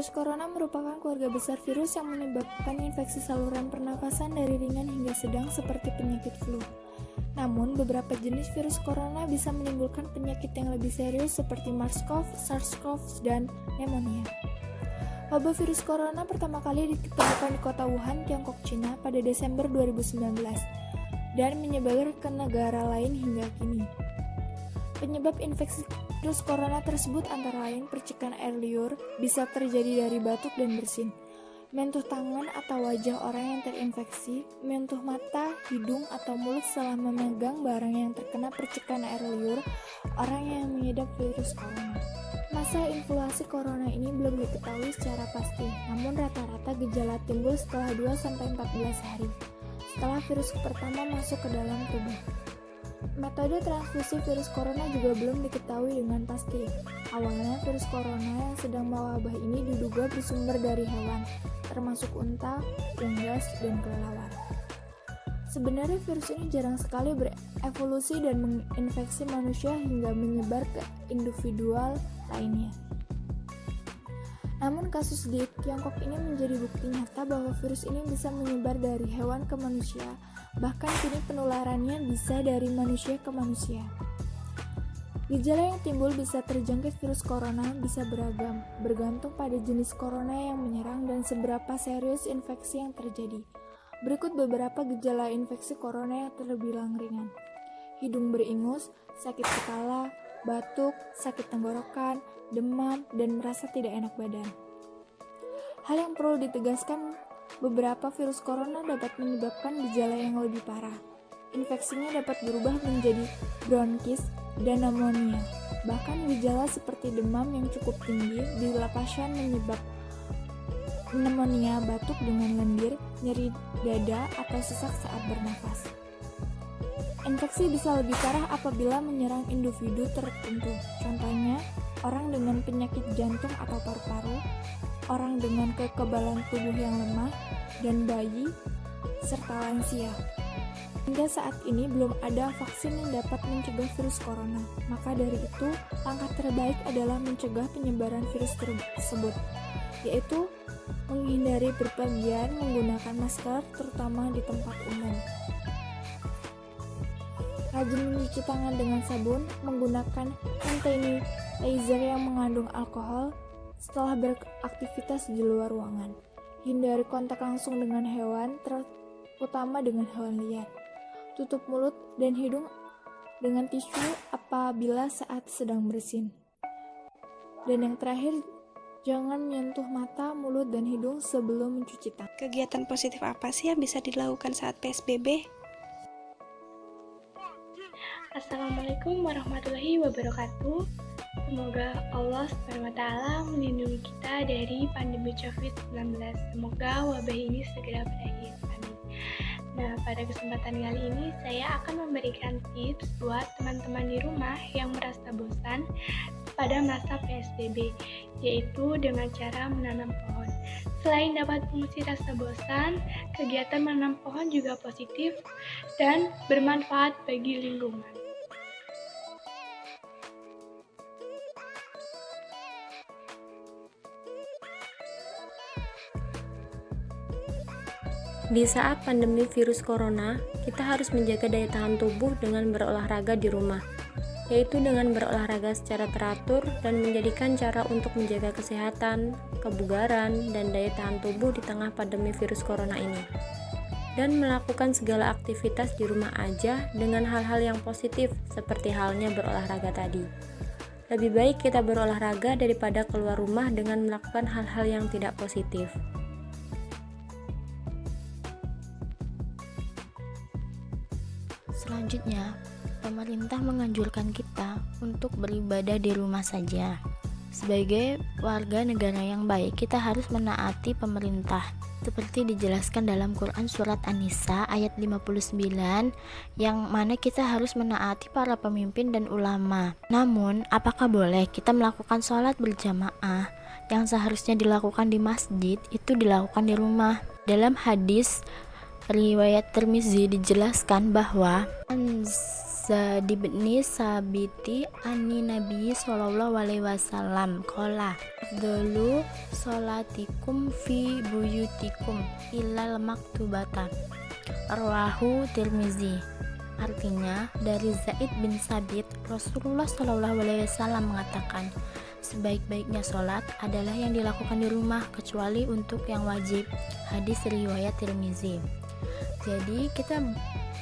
Virus corona merupakan keluarga besar virus yang menyebabkan infeksi saluran pernafasan dari ringan hingga sedang seperti penyakit flu. Namun, beberapa jenis virus corona bisa menimbulkan penyakit yang lebih serius seperti MERS-CoV, SARS-CoV, dan pneumonia. Wabah virus corona pertama kali ditemukan di kota Wuhan, Tiongkok, Cina pada Desember 2019 dan menyebar ke negara lain hingga kini. Penyebab infeksi virus corona tersebut antara lain percikan air liur, bisa terjadi dari batuk dan bersin, mentuh tangan atau wajah orang yang terinfeksi, mentuh mata, hidung, atau mulut setelah memegang barang yang terkena percikan air liur orang yang mengidap virus corona. Masa influensi corona ini belum diketahui secara pasti, namun rata-rata gejala timbul setelah 2-14 hari setelah virus pertama masuk ke dalam tubuh. Metode transmisi virus corona juga belum diketahui dengan pasti. Awalnya virus corona yang sedang mewabah ini diduga bersumber dari hewan, termasuk unta, unggas, dan kelelawar. Sebenarnya virus ini jarang sekali berevolusi dan menginfeksi manusia hingga menyebar ke individual lainnya. Namun kasus di Tiongkok ini menjadi bukti nyata bahwa virus ini bisa menyebar dari hewan ke manusia, bahkan kini penularannya bisa dari manusia ke manusia. Gejala yang timbul bisa terjangkit virus corona bisa beragam, bergantung pada jenis corona yang menyerang dan seberapa serius infeksi yang terjadi. Berikut beberapa gejala infeksi corona yang terbilang ringan. Hidung beringus, sakit kepala, batuk, sakit tenggorokan, demam, dan merasa tidak enak badan. Hal yang perlu ditegaskan, beberapa virus corona dapat menyebabkan gejala yang lebih parah. Infeksinya dapat berubah menjadi bronkis dan pneumonia. Bahkan gejala seperti demam yang cukup tinggi bila pasien menyebab pneumonia, batuk dengan lendir, nyeri dada, atau sesak saat bernafas. Infeksi bisa lebih parah apabila menyerang individu tertentu. Contohnya, orang dengan penyakit jantung atau paru-paru, orang dengan kekebalan tubuh yang lemah, dan bayi, serta lansia. Hingga saat ini belum ada vaksin yang dapat mencegah virus corona. Maka dari itu, langkah terbaik adalah mencegah penyebaran virus tersebut, yaitu menghindari berpergian, menggunakan masker, terutama di tempat umum. Rajin mencuci tangan dengan sabun, menggunakan hand sanitizer yang mengandung alkohol setelah beraktivitas di luar ruangan. Hindari kontak langsung dengan hewan, terutama dengan hewan liar. Tutup mulut dan hidung dengan tisu apabila saat sedang bersin. Dan yang terakhir, jangan menyentuh mata, mulut, dan hidung sebelum mencuci tangan. Kegiatan positif apa sih yang bisa dilakukan saat PSBB? Assalamualaikum warahmatullahi wabarakatuh. Semoga Allah SWT melindungi kita dari pandemi COVID-19. Semoga wabah ini segera berakhir. Amin. Nah, pada kesempatan kali ini saya akan memberikan tips buat teman-teman di rumah yang merasa bosan pada masa PSBB, yaitu dengan cara menanam pohon. Selain dapat mengusir rasa bosan, kegiatan menanam pohon juga positif dan bermanfaat bagi lingkungan. Di saat pandemi virus corona, kita harus menjaga daya tahan tubuh dengan berolahraga di rumah, yaitu dengan berolahraga secara teratur dan menjadikan cara untuk menjaga kesehatan, kebugaran, dan daya tahan tubuh di tengah pandemi virus corona ini. Dan melakukan segala aktivitas di rumah aja dengan hal-hal yang positif seperti halnya berolahraga tadi. Lebih baik kita berolahraga daripada keluar rumah dengan melakukan hal-hal yang tidak positif. Selanjutnya, pemerintah menganjurkan kita untuk beribadah di rumah saja. Sebagai warga negara yang baik, kita harus menaati pemerintah. Seperti dijelaskan dalam Quran Surat An-Nisa ayat 59, yang mana kita harus menaati para pemimpin dan ulama. Namun, apakah boleh kita melakukan sholat berjamaah yang seharusnya dilakukan di masjid, itu dilakukan di rumah? Dalam hadis riwayat Tirmizi dijelaskan bahwa Zaid bin Sabiti ani Nabi sallallahu alaihi wasallam qala afdalu sholatikum fi buyutikum illal maktubata rawahu Tirmizi. Artinya, dari Zaid bin Sabit, Rasulullah Shallallahu Alaihi Wasallam mengatakan, sebaik-baiknya sholat adalah yang dilakukan di rumah kecuali untuk yang wajib. Hadis riwayat Tirmizi. Jadi kita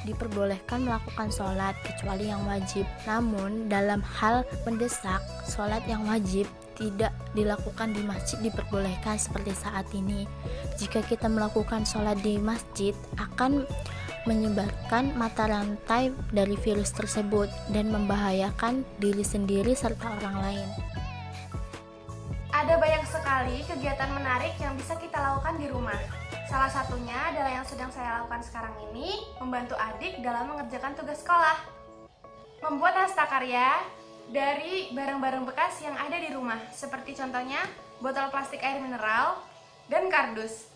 diperbolehkan melakukan sholat kecuali yang wajib. Namun dalam hal mendesak, sholat yang wajib tidak dilakukan di masjid diperbolehkan seperti saat ini. Jika kita melakukan sholat di masjid akan menyebarkan mata rantai dari virus tersebut dan membahayakan diri sendiri serta orang lain. Ada banyak sekali kegiatan menarik yang bisa kita lakukan di rumah. Salah satunya adalah yang sedang saya lakukan sekarang ini, membantu adik dalam mengerjakan tugas sekolah. Membuat hastakarya dari barang-barang bekas yang ada di rumah, seperti contohnya botol plastik air mineral dan kardus.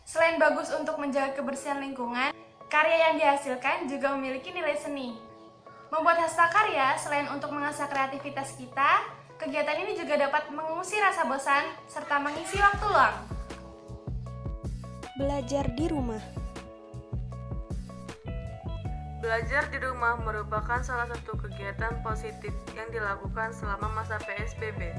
Selain bagus untuk menjaga kebersihan lingkungan, karya yang dihasilkan juga memiliki nilai seni. Membuat hastakarya selain untuk mengasah kreativitas kita, kegiatan ini juga dapat mengusir rasa bosan serta mengisi waktu luang. Belajar di rumah. Belajar di rumah merupakan salah satu kegiatan positif yang dilakukan selama masa PSBB.